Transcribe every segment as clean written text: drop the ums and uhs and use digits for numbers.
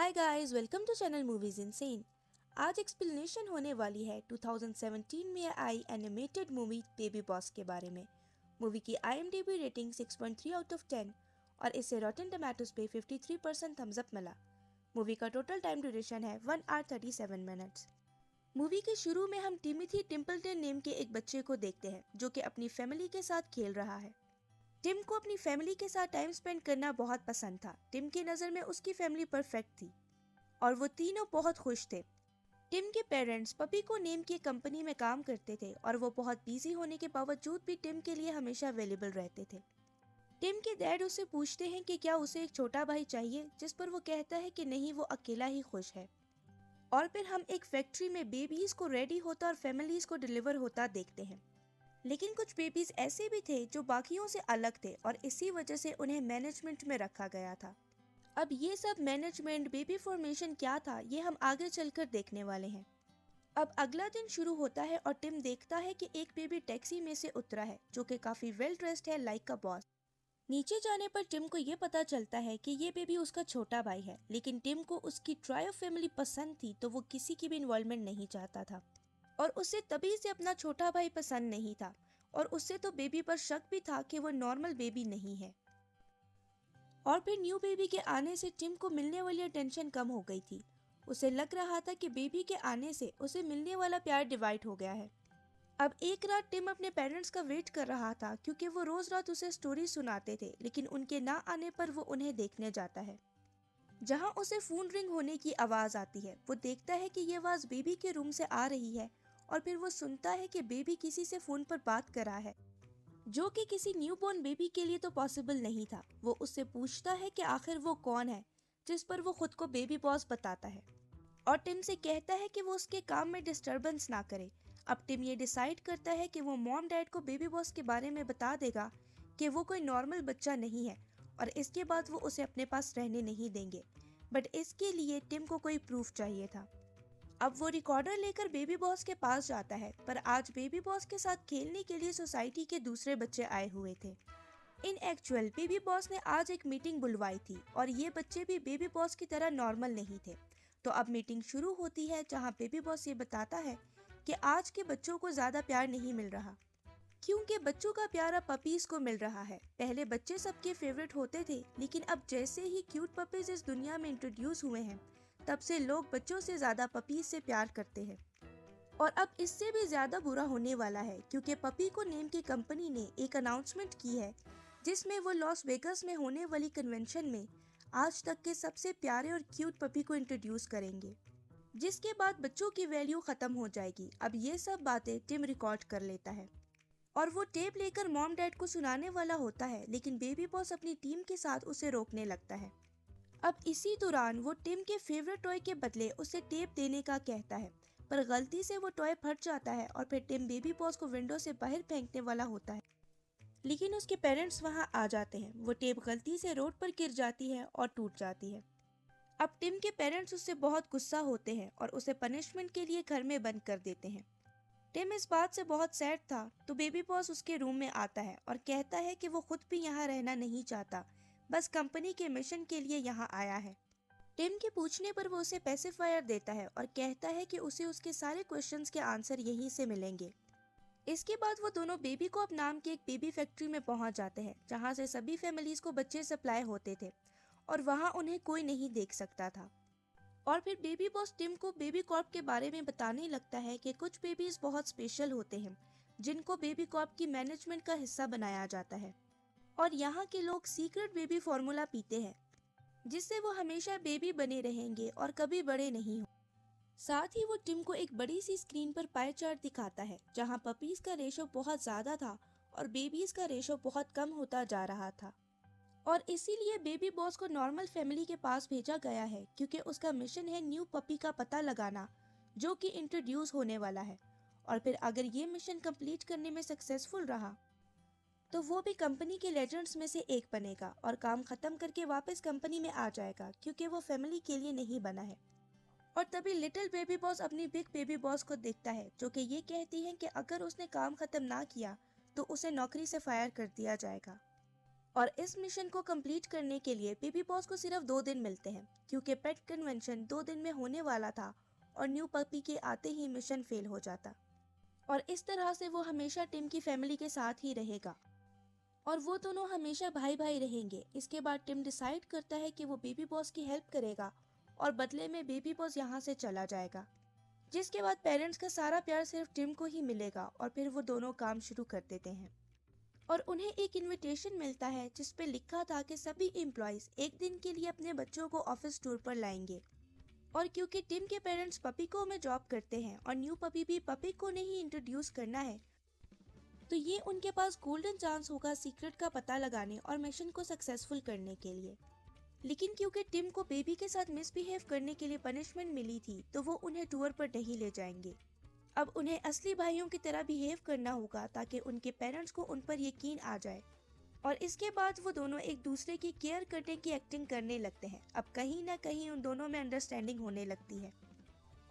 Hi guys, welcome to channel movies insane. आज explanation होने वाली है 2017 में आई एनिमेटेड मूवी बेबी बॉस के बारे में। मूवी की IMDb रेटिंग 6.3 आउट ऑफ 10 और इसे रॉटेन टोमेटोज पे 53% थम्स अप मिला। मूवी का टोटल टाइम ड्यूरेशन है 1 आवर 37 मिनट्स। मूवी के शुरू में हम टिमोथी टेम्पल्टन नेम के एक बच्चे को देखते हैं जो कि अपनी फैमिली के साथ खेल रहा है। टिम को अपनी फैमिली के साथ टाइम स्पेंड करना बहुत पसंद था। टिम की नज़र में उसकी फैमिली परफेक्ट थी और वो तीनों बहुत खुश थे। टिम के पेरेंट्स पपी को नेम की कंपनी में काम करते थे और वो बहुत बिजी होने के बावजूद भी टिम के लिए हमेशा अवेलेबल रहते थे। टिम के डैड उससे पूछते हैं कि क्या उसे एक छोटा भाई चाहिए, जिस पर वो कहता है कि नहीं, वो अकेला ही खुश है। और फिर हम एक फैक्ट्री में बेबीज को रेडी होता और फैमिलीज को डिलीवर होता देखते हैं। लेकिन कुछ बेबीज ऐसे भी थे जो बाकियों से अलग थे और इसी वजह से उन्हें मैनेजमेंट में रखा गया था। अब ये सब मैनेजमेंट, बेबी फॉर्मेशन क्या था, ये हम आगे चलकर देखने वाले हैं। अब अगला दिन शुरू होता है और टिम देखता है कि एक बेबी टैक्सी में से उतरा है जो कि काफी वेल ड्रेस्ड है, लाइक का बॉस। नीचे जाने पर टिम को ये पता चलता है कि ये बेबी उसका छोटा भाई है, लेकिन टिम को उसकी ट्रायो फैमिली पसंद थी तो वो किसी की भी इन्वॉल्वमेंट नहीं चाहता था और उसे तभी से अपना छोटा भाई पसंद नहीं था और उससे तो बेबी पर शक भी था कि वो नॉर्मल बेबी नहीं है। और फिर न्यू बेबी के आने से टिम को मिलने वाली टेंशन कम हो गई थी। उसे लग रहा था कि बेबी के आने से उसे मिलने वाला प्यार डिवाइड हो गया है। अब एक रात टिम अपने पेरेंट्स का वेट कर रहा था क्योंकि वो रोज रात उसे स्टोरी सुनाते थे, लेकिन उनके ना आने पर वो उन्हें देखने जाता है। जहां उसे फोन रिंग होने की आवाज आती है, वो देखता है कि ये आवाज बेबी के रूम से आ रही है और फिर वो सुनता है कि बेबी किसी से फोन पर बात कर रहा है, जो कि किसी न्यूबॉर्न बेबी के लिए तो पॉसिबल नहीं था। वो उससे पूछता है कि आखिर वो कौन है, जिस पर वो खुद को बेबी बॉस बताता है और टिम से कहता है कि वो उसके काम में डिस्टरबेंस ना करे। अब टिम ये डिसाइड करता है कि वो मॉम डैड को बेबी बॉस के बारे में बता देगा कि वो कोई नॉर्मल बच्चा नहीं है और इसके बाद वो उसे अपने पास रहने नहीं देंगे। बट इसके लिए टिम को कोई प्रूफ चाहिए था। अब वो रिकॉर्डर लेकर बेबी बॉस के पास जाता है, पर आज बेबी बॉस के साथ खेलने के लिए सोसाइटी के दूसरे बच्चे आए हुए थे। इन एक्चुअल बेबी बॉस ने आज एक मीटिंग बुलवाई थी और ये बच्चे भी बेबी बॉस की तरह नॉर्मल नहीं थे। तो अब मीटिंग शुरू होती है जहां बेबी बॉस ये बताता है कि आज के बच्चों को ज्यादा प्यार नहीं मिल रहा, क्योंकि बच्चों का प्यार अब पपीज को मिल रहा है। पहले बच्चे सबके फेवरेट होते थे, लेकिन अब जैसे ही क्यूट पपीज इस दुनिया में इंट्रोड्यूस हुए हैं, तब से लोग बच्चों से ज्यादा पपीज से प्यार करते हैं। और अब इससे भी ज्यादा बुरा होने वाला है क्योंकि पपी को नेम की कंपनी ने एक अनाउंसमेंट की है जिसमें वो लॉस वेगास में होने वाली कन्वेंशन में आज तक के सबसे प्यारे और क्यूट पपी को इंट्रोड्यूस करेंगे, जिसके बाद बच्चों की वैल्यू खत्म हो जाएगी। अब ये सब बातें टिम रिकॉर्ड कर लेता है और वो टेप लेकर मॉम डैड को सुनाने वाला होता है, लेकिन बेबी बॉस अपनी टीम के साथ उसे रोकने लगता है। अब इसी दौरान वो टिम के फेवरेट टॉय के बदले उसे टेप देने का कहता है, पर गलती से वो टॉय फट जाता है और फिर टिम बेबी बॉस को विंडो से बाहर फेंकने वाला होता है, लेकिन उसके पेरेंट्स वहां आ जाते हैं। वो टेप गलती से रोड पर गिर जाती है और टूट जाती है। अब टिम के पेरेंट्स उससे बहुत गुस्सा होते हैं और उसे पनिशमेंट के लिए घर में बंद कर देते हैं। टिम इस बात से बहुत सैड था, तो बेबी बॉस उसके रूम में आता है और कहता है कि वो खुद भी यहाँ रहना नहीं चाहता, बस कंपनी के मिशन के लिए यहाँ आया है। टिम के पूछने पर वो उसे पैसिफायर देता है और कहता है कि उसे उसके सारे क्वेश्चंस के आंसर यहीं से मिलेंगे। इसके बाद वो दोनों बेबी को नाम की एक बेबी फैक्ट्री में पहुंच जाते हैं जहां से सभी फैमिलीज को बच्चे सप्लाई होते थे और वहां उन्हें कोई नहीं देख सकता था। और फिर बेबी बॉस टिम को बेबी कॉर्प के बारे में बताने लगता है कि कुछ बेबीज बहुत स्पेशल होते हैं जिनको बेबी कॉर्प की मैनेजमेंट का हिस्सा बनाया जाता है और यहाँ के लोग सीक्रेट बेबी फॉर्मूला पीते हैं जिससे वो हमेशा बेबी बने रहेंगे और कभी बड़े नहीं हो। साथ ही वो टिम को एक बड़ी सी स्क्रीन पर पाई चार्ट दिखाता है जहाँ पपीज का रेशो बहुत ज्यादा था और बेबीज का रेशो बहुत कम होता जा रहा था और इसीलिए बेबी बॉस को नॉर्मल फैमिली के पास भेजा गया है क्योंकि उसका मिशन है न्यू पपी का पता लगाना जो कि इंट्रोड्यूस होने वाला है। और फिर अगर ये मिशन कंप्लीट करने में सक्सेसफुल रहा तो वो भी कंपनी के लेजेंड्स में से एक बनेगा और काम खत्म करके वापस कंपनी में आ जाएगा क्योंकि वो फैमिली के लिए नहीं बना है। और तभी लिटिल बेबी बॉस अपनी बिग बेबी बॉस को देखता है जो कि ये कहती है कि अगर उसने काम खत्म ना किया तो उसे नौकरी से फायर कर दिया जाएगा। और इस मिशन को कंप्लीट करने के लिए बेबी बॉस को सिर्फ 2 दिन मिलते हैं, क्योंकि पेट कन्वेंशन 2 दिन में होने वाला था और न्यू पपी के आते ही मिशन फेल हो जाता। और इस तरह से वो हमेशा टिम की फैमिली के साथ ही रहेगा और वो दोनों हमेशा भाई भाई रहेंगे। इसके बाद टिम डिसाइड करता है कि वो बेबी बॉस की हेल्प करेगा और बदले में बेबी बॉस यहाँ से चला जाएगा, जिसके बाद पेरेंट्स का सारा प्यार सिर्फ टिम को ही मिलेगा और फिर वो दोनों काम शुरू कर देते हैं। और उन्हें एक इनविटेशन मिलता है जिस पे लिखा था कि सभी एम्प्लॉयज एक दिन के लिए अपने बच्चों को ऑफिस टूर पर लाएंगे। और क्योंकि टिम के पेरेंट्स पपी को में जॉब करते हैं और न्यू पपी भी पपी को नहीं इंट्रोड्यूस करना है, तो ये उनके पास गोल्डन चांस होगा सीक्रेट का पता लगाने और मिशन को सक्सेसफुल करने के लिए। लेकिन क्योंकि टिम को बेबी के साथ मिसबिहेव करने के लिए पनिशमेंट मिली थी, तो वो उन्हें टूर पर नहीं ले जाएंगे। अब उन्हें असली भाइयों की तरह बिहेव करना होगा ताकि उनके पेरेंट्स को उन पर यकीन आ जाए। और इसके बाद वो दोनों एक दूसरे की केयर करने की एक्टिंग करने लगते हैं। अब कहीं ना कहीं उन दोनों में अंडरस्टैंडिंग होने लगती है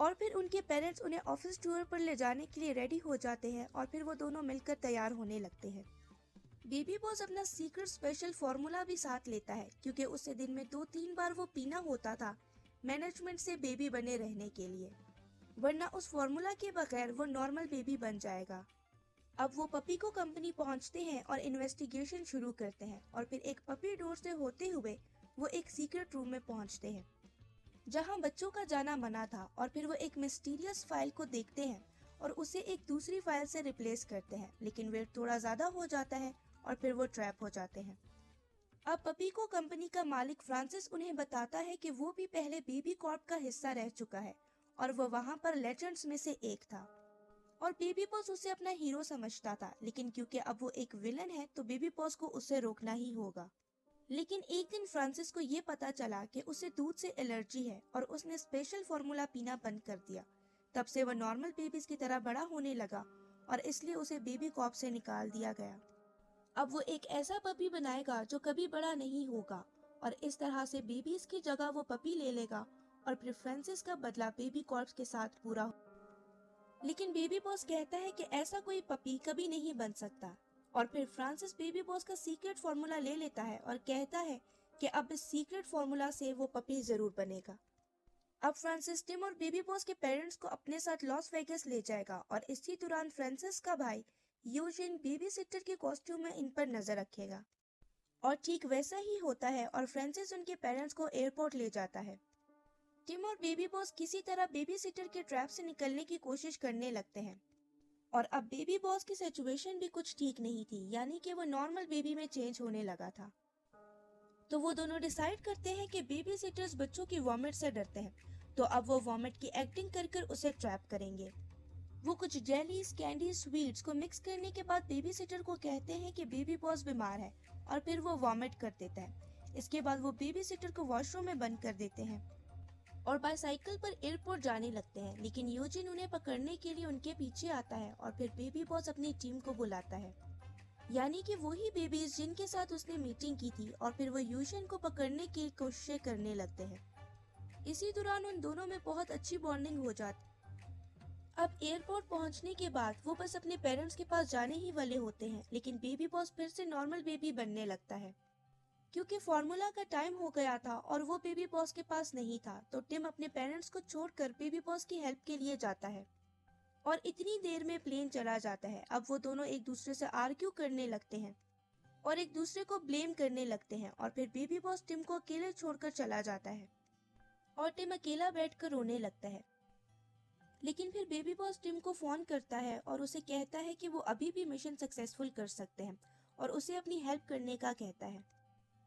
और फिर उनके पेरेंट्स उन्हें ऑफिस टूर पर ले जाने के लिए रेडी हो जाते हैं और फिर वो दोनों मिलकर तैयार होने लगते हैं। बेबी बॉस अपना सीक्रेट स्पेशल फॉर्मूला भी साथ लेता है, क्योंकि उसे दिन में 2-3 बार वो पीना होता था मैनेजमेंट से बेबी बने रहने के लिए, वरना उस फॉर्मूला के बगैर वो नॉर्मल बेबी बन जाएगा। अब वो पपी को कंपनी पहुंचते हैं और इन्वेस्टिगेशन शुरू करते हैं और फिर एक पपी डोर से होते हुए वो एक सीक्रेट रूम में पहुंचते हैं जहां बच्चों का जाना मना था। और फिर वो एक मिस्टीरियस फाइल को देखते हैं और उसे एक दूसरी फाइल से रिप्लेस करते हैं, लेकिन वेट थोड़ा ज्यादा हो जाता है और फिर वो ट्रैप हो जाते हैं। अब पपी को कंपनी का मालिक फ्रांसिस उन्हें बताता है कि वो भी पहले बेबी कॉर्प का हिस्सा रह चुका है और वो वहां पर लेजेंड्स में से एक था और बेबी बॉस उसे अपना हीरो समझता था। लेकिन क्योंकि अब वो एक विलन है तो बेबी बॉस को उसे रोकना ही होगा। लेकिन एक दिन फ्रांसिस को ये पता चला कि उसे दूध से एलर्जी है और उसने स्पेशल फॉर्मूला पीना बंद कर दिया। तब से वह नॉर्मल बेबीज की तरह बड़ा होने लगा और इसलिए उसे बेबी कॉर्प से निकाल दिया गया। अब वो एक ऐसा पपी बनाएगा जो कभी बड़ा नहीं होगा और इस तरह से बेबीज की जगह वो पपी ले लेगा और फिर फ्रांसिस का बदला बेबी कॉर्प के साथ पूरा हो। लेकिन बेबी बॉस कहता है कि ऐसा कोई पपी कभी नहीं बन सकता और फिर फ्रांसिस बेबी बॉस का सीक्रेट फॉर्मूला ले लेता है और कहता है कि अब इस सीक्रेट फॉर्मूला से वो पपी जरूर बनेगा। अब फ्रांसिस टिम और बेबी बॉस के पेरेंट्स को अपने साथ लॉस वेगस ले जाएगा और इसी दौरान फ्रांसिस का भाई यूजिन बेबी सिटर के कॉस्ट्यूम में इन पर नजर रखेगा। और ठीक वैसा ही होता है और फ्रांसिस उनके पेरेंट्स को एयरपोर्ट ले जाता है। टिम और बेबी बॉस किसी तरह बेबी सिटर के ट्रैप से निकलने की कोशिश करने लगते हैं और अब बेबी बॉस की सिचुएशन भी कुछ ठीक नहीं थी, यानी कि वो नॉर्मल बेबी में चेंज होने लगा था। तो वो दोनों डिसाइड करते हैं कि बेबी सिटर्स बच्चों की वॉमिट से डरते हैं, तो अब वो वॉमिट की एक्टिंग कर उसे ट्रैप करेंगे। वो कुछ जेलीज, कैंडी, स्वीट्स को मिक्स करने के बाद बेबी सिटर को कहते हैं कि बेबी बॉस बीमार है और फिर वो वॉमिट कर देता है। इसके बाद वो बेबी सिटर को वॉशरूम में बंद कर देते हैं और बाइसाइकिल पर एयरपोर्ट जाने लगते हैं। लेकिन यूजिन उन्हें पकड़ने के लिए उनके पीछे आता है और फिर बेबी बॉस अपनी टीम को बुलाता है, यानी कि वही बेबीज जिनके साथ उसने मीटिंग की थी, और फिर वो यूजिन को पकड़ने की कोशिश करने लगते हैं। इसी दौरान उन दोनों में बहुत अच्छी बॉन्डिंग हो जाती। अब एयरपोर्ट पहुंचने के बाद वो बस अपने पेरेंट्स के पास जाने ही वाले होते हैं, लेकिन बेबी बॉस फिर से नॉर्मल बेबी बनने लगता है। क्योंकि फॉर्मूला का टाइम हो गया था और वो बेबी बॉस के पास नहीं था, तो टिम अपने पेरेंट्स को छोड़कर बेबी बॉस की हेल्प के लिए जाता है और इतनी देर में प्लेन चला जाता है। अब वो दोनों एक दूसरे से आर्ग्यू करने लगते हैं और एक दूसरे को ब्लेम करने लगते हैं और फिर बेबी बॉस टिम को अकेले छोड़कर चला जाता है और टिम अकेला बैठकर रोने लगता है। लेकिन फिर बेबी बॉस टिम को फोन करता है और उसे कहता है कि वो अभी भी मिशन सक्सेसफुल कर सकते हैं और उसे अपनी हेल्प करने का कहता है।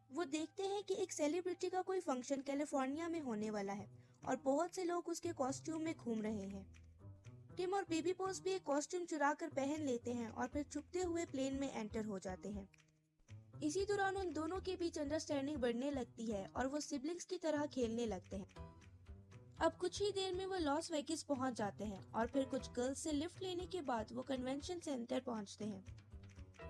वो देखते हैं कि एक सेलिब्रिटी का कोई फंक्शन कैलिफोर्निया में होने वाला है और बहुत से लोग उसके कॉस्ट्यूम में घूम रहे हैं। टिम और बेबी बॉस भी एक कॉस्ट्यूम चुरा कर पहन लेते हैं और फिर छुपते हुए प्लेन में एंटर हो जाते हैं। इसी दौरान उन दोनों के बीच अंडरस्टैंडिंग बढ़ने लगती है और वो सिबलिंग्स की तरह खेलने लगते हैं। अब कुछ ही देर में वो लॉस वेगास पहुंच जाते हैं और फिर कुछ गर्ल्स से लिफ्ट लेने के बाद वो कन्वेंशन सेंटर पहुंचते हैं।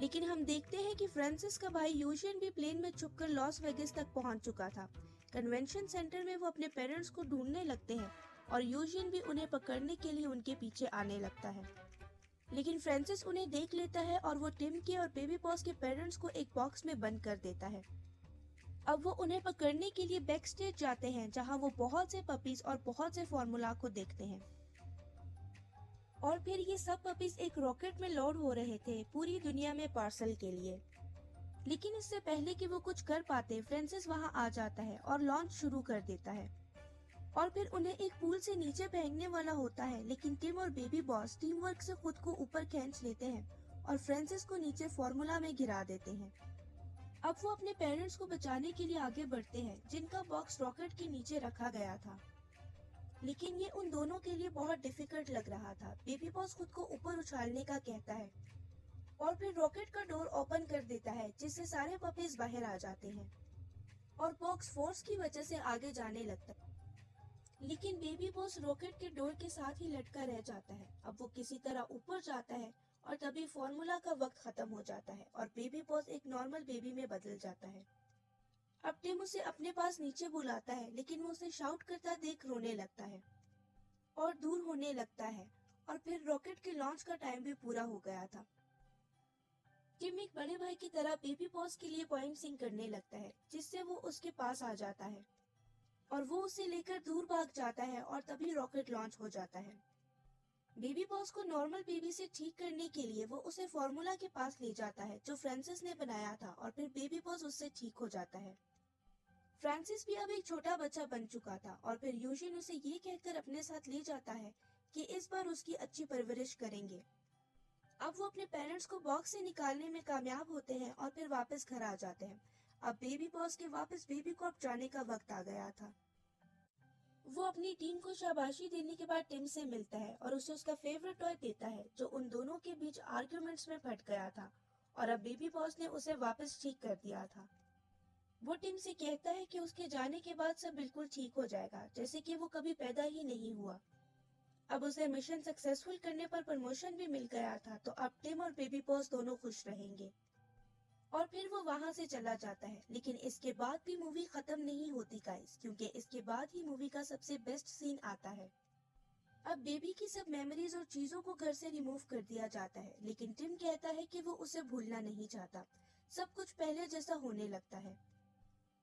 लेकिन हम देखते हैं कि फ्रांसिस का भाई यूजिन भी प्लेन में छुपकर लॉस वेगास तक पहुंच चुका था। कन्वेंशन सेंटर में वो अपने पेरेंट्स को ढूंढने लगते हैं और यूजिन भी उन्हें पकड़ने के लिए उनके पीछे आने लगता है। लेकिन फ्रांसिस उन्हें देख लेता है और वो टिम के और बेबी बॉस के पेरेंट्स को एक बॉक्स में बंद कर देता है। अब वो उन्हें पकड़ने के लिए बैक स्टेज जाते हैं, जहां वो बहुत से पपीज और बहुत से फॉर्मूला को देखते हैं। और फिर ये सब पपीज एक रॉकेट में लोड हो रहे थे पूरी दुनिया में पार्सल के लिए। लेकिन इससे पहले कि वो कुछ कर पाते, फ्रांसिस वहां आ जाता है और लॉन्च शुरू कर देता है। और फिर उन्हें एक पूल से नीचे फेंकने वाला होता है, लेकिन टिम और बेबी बॉस टीम वर्क से खुद को ऊपर खींच लेते हैं और फ्रांसिस को नीचे फॉर्मूला में गिरा देते हैं। अब वो अपने पेरेंट्स को बचाने के लिए आगे बढ़ते हैं, जिनका बॉक्स रॉकेट के नीचे रखा गया था। लेकिन ये उन दोनों के लिए बहुत डिफिकल्ट लग रहा था। बेबी बॉस खुद को ऊपर उछालने का कहता है और फिर रॉकेट का डोर ओपन कर देता है, जिससे सारे पपीज बाहर आ जाते हैं और बॉक्स फोर्स की वजह से आगे जाने लगता है। लेकिन बेबी बॉस रॉकेट के डोर के साथ ही लटका रह जाता है। अब वो किसी तरह ऊपर जाता है और तभी फॉर्मूला का वक्त खत्म हो जाता है और बेबी बॉस एक नॉर्मल बेबी में बदल जाता है। अब टिम उसे अपने पास नीचे बुलाता है, लेकिन वो उसे शाउट करता देख रोने लगता है और दूर होने लगता है। और फिर रॉकेट के लॉन्च का टाइम भी पूरा हो गया था। टिम एक बड़े भाई की तरह बेबी बॉस के लिए पोएम सिंग करने लगता है, जिससे वो उसके पास आ जाता है और वो उसे लेकर दूर भाग जाता है और तभी रॉकेट लॉन्च हो जाता है। बेबी बॉस को नॉर्मल बेबी से ठीक करने के लिए वो उसे फॉर्मूला के पास ले जाता है, जो फ्रांसिस ने बनाया था, और फिर बेबी बॉस उससे ठीक हो जाता है। फ्रांसिस भी अब एक छोटा बच्चा बन चुका था और फिर यूजिन उसे ये कहकर अपने साथ ले जाता है कि इस बार उसकी अच्छी परवरिश करेंगे। अब वो अपने पेरेंट्स को बॉक्स से निकालने में कामयाब होते हैं और फिर वापस घर आ जाते हैं। अब बेबी बॉस के वापस बेबी को अब जाने का वक्त आ गया था। वो अपनी टीम को शाबाशी देने के बाद टिम से मिलता है और उसे उसका फेवरेट टॉय देता है, जो उन दोनों के बीच आर्ग्यूमेंट्स में फट गया था और अब बेबी बॉस ने उसे वापस ठीक कर दिया था। वो टिम से कहता है कि उसके जाने के बाद सब बिल्कुल ठीक हो जाएगा, जैसे कि वो कभी पैदा ही नहीं हुआ। अब उसे मिशन सक्सेसफुल करने पर प्रमोशन भी मिल गया था, तो अब टिम और बेबी बॉस दोनों खुश रहेंगे। और फिर वो वहां से चला जाता है। लेकिन इसके बाद भी मूवी खत्म नहीं होती गाइस, क्योंकि इसके बाद ही मूवी का सबसे बेस्ट सीन आता है। अब बेबी की सब मेमोरीज और चीजों को घर से रिमूव कर दिया जाता है, लेकिन टिम कहता है कि वो उसे भूलना नहीं चाहता। सब कुछ पहले जैसा होने लगता है।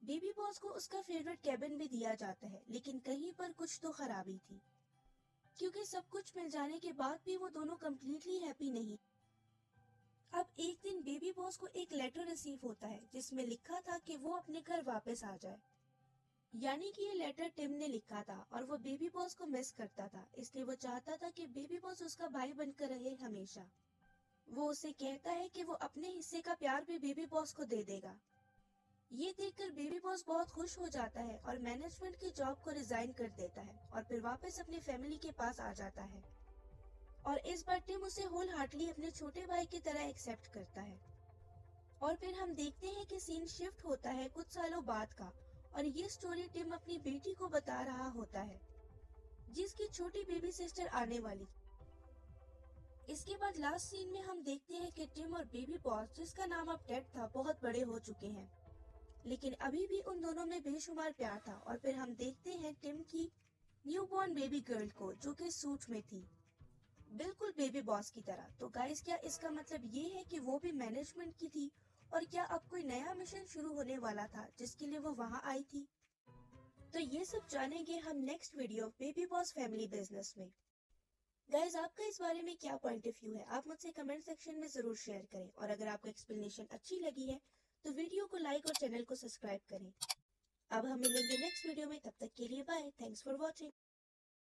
बेबी बॉस को उसका फेवरेट कैबिन भी दिया जाता है, लेकिन कहीं पर कुछ तो खराबी थी, क्योंकि सब कुछ मिल जाने के बाद भी वो दोनों कम्प्लीटली हैप्पी नहीं। अब एक दिन बेबी बॉस को एक लेटर रिसीव होता है, जिसमें लिखा था कि वो अपने घर वापस आ जाए। यानी कि ये लेटर टिम ने लिखा था और वो बेबी बॉस को मिस करता था, इसलिए वो चाहता था कि बेबी बॉस उसका भाई बनकर रहे हमेशा। वो उसे कहता है कि वो अपने हिस्से का प्यार भी बेबी बॉस को दे देगा। ये देखकर बेबी बॉस बहुत खुश हो जाता है और मैनेजमेंट की जॉब को रिजाइन कर देता है और फिर वापस अपनी फैमिली के पास आ जाता है। और इस बार टिम उसे होल हार्टली अपने छोटे भाई की तरह एक्सेप्ट करता है। और फिर हम देखते हैं कि सीन शिफ्ट होता है कुछ सालों बाद का, और ये स्टोरी टिम अपनी बेटी को बता रहा होता है, जिसकी छोटी बेबी सिस्टर आने वाली थी। इसके बाद लास्ट सीन में हम देखते हैं कि टिम और बेबी बॉस, जिसका नाम अब टेड था, बहुत बड़े हो चुके हैं, लेकिन अभी भी उन दोनों में बेशुमार प्यार था। और फिर हम देखते हैं टिम की न्यूबॉर्न बेबी गर्ल को, जो कि सूट में थी, बिल्कुल बेबी बॉस की तरह। तो गाइस, क्या इसका मतलब ये है कि वो भी मैनेजमेंट की थी, और क्या अब कोई नया मिशन शुरू होने वाला था जिसके लिए वो वहां आई थी? तो ये सब जानेंगे हम next video baby boss family business में। गाइस, आपका इस बारे में क्या पॉइंट ऑफ व्यू है, आप मुझसे कमेंट सेक्शन में जरूर शेयर करें। और अगर आपको एक्सप्लेनेशन अच्छी लगी है तो वीडियो को लाइक और चैनल को सब्सक्राइब करें। अब हम मिलेंगे नेक्स्ट वीडियो में, तब तक के लिए बाय। Thanks for watching.